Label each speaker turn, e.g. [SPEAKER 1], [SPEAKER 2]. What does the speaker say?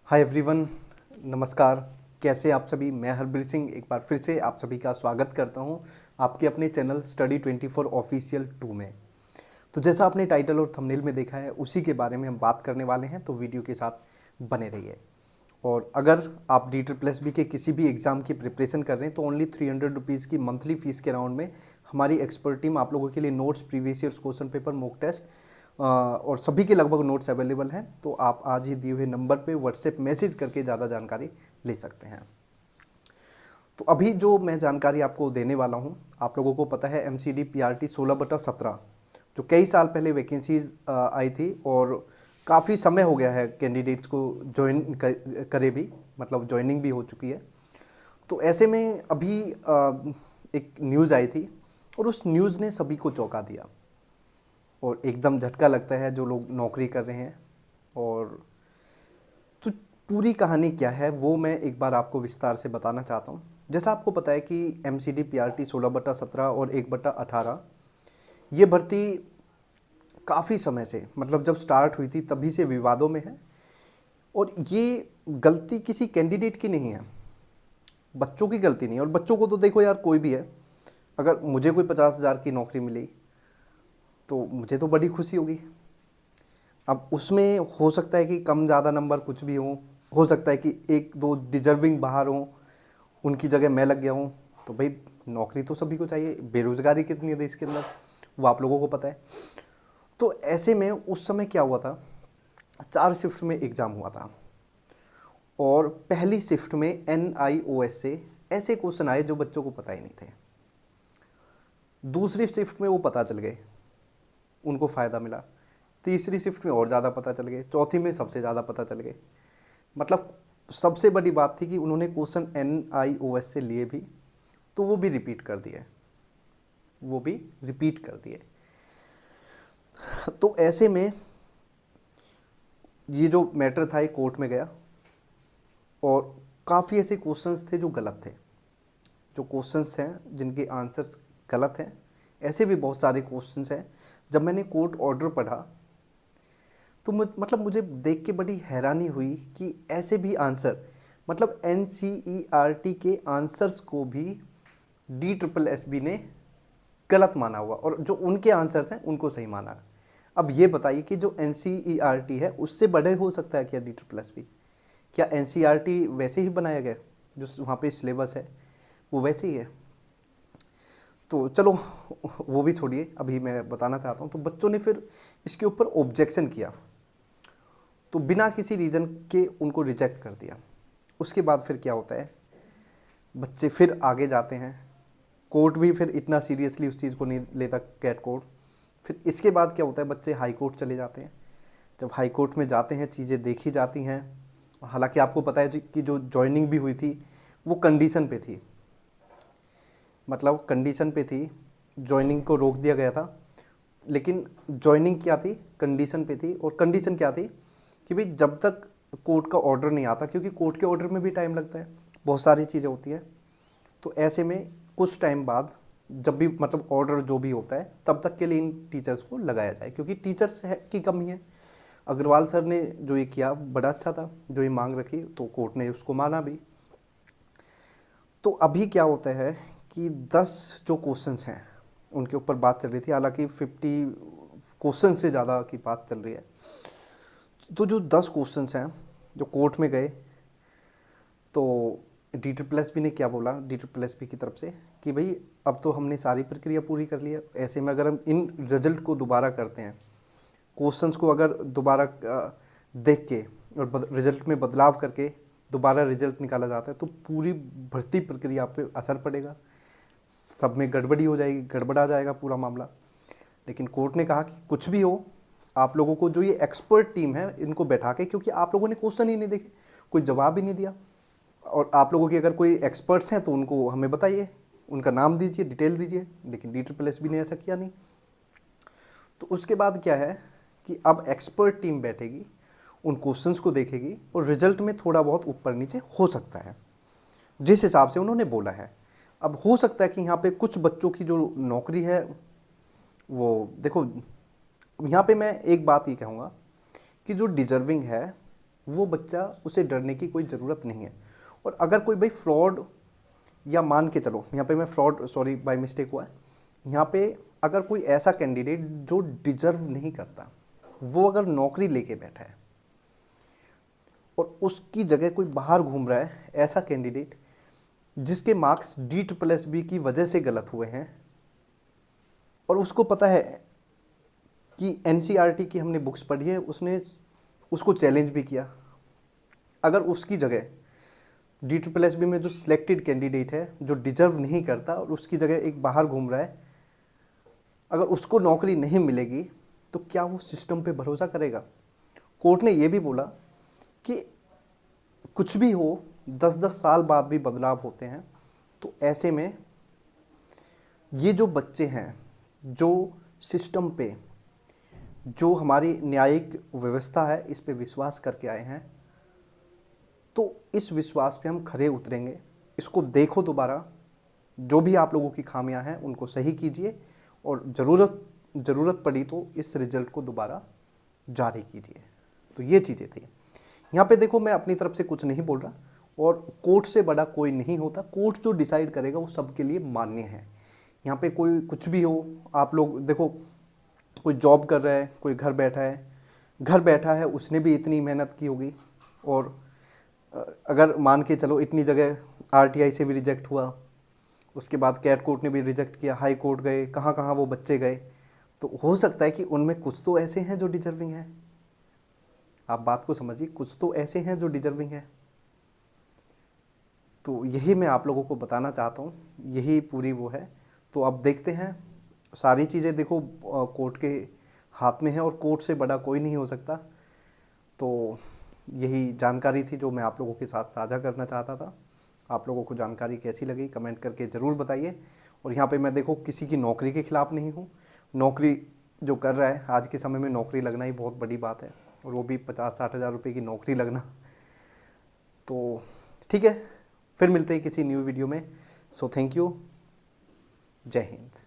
[SPEAKER 1] Hi everyone, नमस्कार। कैसे आप सभी। मैं हरप्रीत सिंह एक बार फिर से आप सभी का स्वागत करता हूं आपके अपने चैनल स्टडी 24 ऑफिशियल 2 में। तो जैसा आपने टाइटल और थंबनेल में देखा है उसी के बारे में हम बात करने वाले हैं, तो वीडियो के साथ बने रहिए। और अगर आप DSSB के किसी भी एग्ज़ाम की प्रिपरेशन कर रहे हैं तो ओनली 300 रुपीज़ की मंथली फ़ीस के राउंड में हमारी एक्सपर्ट टीम आप लोगों के लिए notes, previous years question paper, mock test और सभी के लगभग नोट्स अवेलेबल हैं। तो आप आज ही दिए हुए नंबर पे व्हाट्सएप मैसेज करके ज़्यादा जानकारी ले सकते हैं। तो अभी जो मैं जानकारी आपको देने वाला हूँ, आप लोगों को पता है MCD PRT 16/17 जो कई साल पहले वैकेंसीज आई थी और काफ़ी समय हो गया है कैंडिडेट्स को ज्वाइन करे भी, मतलब ज्वाइनिंग भी हो चुकी है। तो ऐसे में अभी एक न्यूज़ आई थी और उस न्यूज़ ने सभी को चौंका दिया और एकदम झटका लगता है जो लोग नौकरी कर रहे हैं। और तो पूरी कहानी क्या है वो मैं एक बार आपको विस्तार से बताना चाहता हूँ। जैसा आपको पता है कि MCD PRT 16/17 और 1/18 ये भर्ती काफ़ी समय से, मतलब जब स्टार्ट हुई थी तभी से विवादों में है। और ये गलती किसी कैंडिडेट की नहीं है, बच्चों की गलती नहीं है। और बच्चों को तो देखो यार, कोई भी है, अगर मुझे कोई 50,000 की नौकरी मिली तो मुझे तो बड़ी खुशी होगी। अब उसमें हो सकता है कि कम ज़्यादा नंबर कुछ भी हो सकता है कि एक दो डिजर्विंग बाहर हों, उनकी जगह मैं लग गया हूँ। तो भाई नौकरी तो सभी को चाहिए। बेरोज़गारी कितनी है देश के अंदर वो आप लोगों को पता है। तो ऐसे में उस समय क्या हुआ था, 4 शिफ्ट में एग्ज़ाम हुआ था और पहली शिफ्ट में NIOS से ऐसे क्वेश्चन आए जो बच्चों को पता ही नहीं थे। दूसरी शिफ्ट में वो पता चल गए, उनको फ़ायदा मिला। तीसरी शिफ्ट में और ज़्यादा पता चल गए, चौथी में सबसे ज़्यादा पता चल गए। मतलब सबसे बड़ी बात थी कि उन्होंने क्वेश्चन NIOS से लिए भी तो वो भी रिपीट कर दिए। तो ऐसे में ये जो मैटर था ये कोर्ट में गया और काफ़ी ऐसे क्वेश्चंस थे जो गलत थे। जो क्वेश्चंस हैं जिनके आंसर्स गलत हैं, ऐसे भी बहुत सारे क्वेश्चंस हैं। जब मैंने कोर्ट ऑर्डर पढ़ा तो मतलब मुझे देख के बड़ी हैरानी हुई कि ऐसे भी आंसर, मतलब NCERT के आंसर्स को भी DSSB ने गलत माना हुआ और जो उनके आंसर्स हैं उनको सही माना। अब ये बताइए कि जो NCERT है उससे बड़े हो सकता है क्या DSSB? क्या NCERT वैसे ही बनाया गया, जो वहाँ पे सिलेबस है वो वैसे ही है? तो चलो वो भी छोड़िए, अभी मैं बताना चाहता हूँ। तो बच्चों ने फिर इसके ऊपर ऑब्जेक्शन किया, तो बिना किसी रीज़न के उनको रिजेक्ट कर दिया। उसके बाद फिर क्या होता है, बच्चे फिर आगे जाते हैं। कोर्ट भी फिर इतना सीरियसली उस चीज़ को नहीं लेता, कैट कोर्ट। फिर इसके बाद क्या होता है, बच्चे हाई कोर्ट चले जाते हैं। जब हाई कोर्ट में जाते हैं चीज़ें देखी जाती हैं। हालांकि आपको पता है कि जो जॉइनिंग भी हुई थी वो कंडीशन पे थी, मतलब कंडीशन पे थी, जॉइनिंग को रोक दिया गया था। लेकिन जॉइनिंग क्या थी, कंडीशन पे थी। और कंडीशन क्या थी कि भाई जब तक कोर्ट का ऑर्डर नहीं आता, क्योंकि कोर्ट के ऑर्डर में भी टाइम लगता है, बहुत सारी चीज़ें होती हैं। तो ऐसे में कुछ टाइम बाद जब भी मतलब ऑर्डर जो भी होता है तब तक के लिए इन टीचर्स को लगाया जाए, क्योंकि टीचर्स की कमी है। अग्रवाल सर ने जो ये किया बड़ा अच्छा था, जो ये मांग रखी तो कोर्ट ने उसको माना भी। तो अभी क्या होता है कि 10 जो क्वेश्चंस हैं उनके ऊपर बात चल रही थी। हालांकि 50 क्वेश्चन से ज़्यादा की बात चल रही है। तो जो 10 क्वेश्चंस हैं जो कोर्ट में गए, तो DSSB ने क्या बोला, DSSB की तरफ से, कि भाई अब तो हमने सारी प्रक्रिया पूरी कर ली है। ऐसे में अगर हम इन रिजल्ट को दोबारा करते हैं, क्वेश्चंस को अगर दोबारा देख के और रिजल्ट में बदलाव करके दोबारा रिजल्ट निकाला जाता है तो पूरी भर्ती प्रक्रिया पे असर पड़ेगा, सब में गड़बड़ी हो जाएगी, गड़बड़ा जाएगा पूरा मामला। लेकिन कोर्ट ने कहा कि कुछ भी हो, आप लोगों को जो ये एक्सपर्ट टीम है इनको बैठा के, क्योंकि आप लोगों ने क्वेश्चन ही नहीं देखे, कोई जवाब ही नहीं दिया, और आप लोगों की अगर कोई एक्सपर्ट्स हैं तो उनको हमें बताइए, उनका नाम दीजिए, डिटेल दीजिए। लेकिन DSSB ने ऐसा किया नहीं। तो उसके बाद क्या है कि अब एक्सपर्ट टीम बैठेगी, उन क्वेश्चंस को देखेगी और रिजल्ट में थोड़ा बहुत ऊपर नीचे हो सकता है, जिस हिसाब से उन्होंने बोला है। अब हो सकता है कि यहाँ पे कुछ बच्चों की जो नौकरी है वो देखो, यहाँ पे मैं एक बात ये कहूँगा कि जो डिजर्विंग है वो बच्चा, उसे डरने की कोई ज़रूरत नहीं है। और अगर कोई भाई फ्रॉड, या मान के चलो यहाँ पे मैं फ्रॉड, सॉरी बाय मिस्टेक हुआ है यहाँ पे, अगर कोई ऐसा कैंडिडेट जो डिजर्व नहीं करता वो अगर नौकरी लेके बैठा है और उसकी जगह कोई बाहर घूम रहा है, ऐसा कैंडिडेट जिसके मार्क्स D+B की वजह से गलत हुए हैं और उसको पता है कि NCERT की हमने बुक्स पढ़ी है, उसने उसको चैलेंज भी किया, अगर उसकी जगह D+B में जो सिलेक्टेड कैंडिडेट है जो डिजर्व नहीं करता और उसकी जगह एक बाहर घूम रहा है, अगर उसको नौकरी नहीं मिलेगी तो क्या वो सिस्टम पे भरोसा करेगा? कोर्ट ने ये भी बोला कि कुछ भी हो 10-10 साल बाद भी बदलाव होते हैं, तो ऐसे में ये जो बच्चे हैं जो सिस्टम पे, जो हमारी न्यायिक व्यवस्था है इस पे विश्वास करके आए हैं, तो इस विश्वास पे हम खरे उतरेंगे। इसको देखो दोबारा, जो भी आप लोगों की खामियां हैं उनको सही कीजिए और ज़रूरत पड़ी तो इस रिजल्ट को दोबारा जारी कीजिए। तो ये चीज़ें थी। यहाँ पे देखो मैं अपनी तरफ से कुछ नहीं बोल रहा और कोर्ट से बड़ा कोई नहीं होता, कोर्ट जो डिसाइड करेगा वो सबके लिए मान्य है। यहाँ पे कोई कुछ भी हो, आप लोग देखो कोई जॉब कर रहा है, कोई घर बैठा है, उसने भी इतनी मेहनत की होगी और अगर मान के चलो इतनी जगह RTI से भी रिजेक्ट हुआ, उसके बाद कैट कोर्ट ने भी रिजेक्ट किया, हाई कोर्ट गए, कहाँ कहाँ वो बच्चे गए, तो हो सकता है कि उनमें कुछ तो ऐसे हैं जो डिजर्विंग हैं। आप बात को समझिए, कुछ तो ऐसे हैं जो डिजर्विंग हैं। तो यही मैं आप लोगों को बताना चाहता हूँ, यही पूरी वो है। तो अब देखते हैं, सारी चीज़ें देखो कोर्ट के हाथ में है और कोर्ट से बड़ा कोई नहीं हो सकता। तो यही जानकारी थी जो मैं आप लोगों के साथ साझा करना चाहता था। आप लोगों को जानकारी कैसी लगी कमेंट करके ज़रूर बताइए। और यहाँ पे मैं देखो किसी की नौकरी के ख़िलाफ़ नहीं हूँ, नौकरी जो कर रहा है, आज के समय में नौकरी लगना ही बहुत बड़ी बात है, और वो भी 50-60 हज़ार रुपये की नौकरी लगना। तो ठीक है, फिर मिलते हैं किसी न्यू वीडियो में। सो थैंक यू, जय हिंद।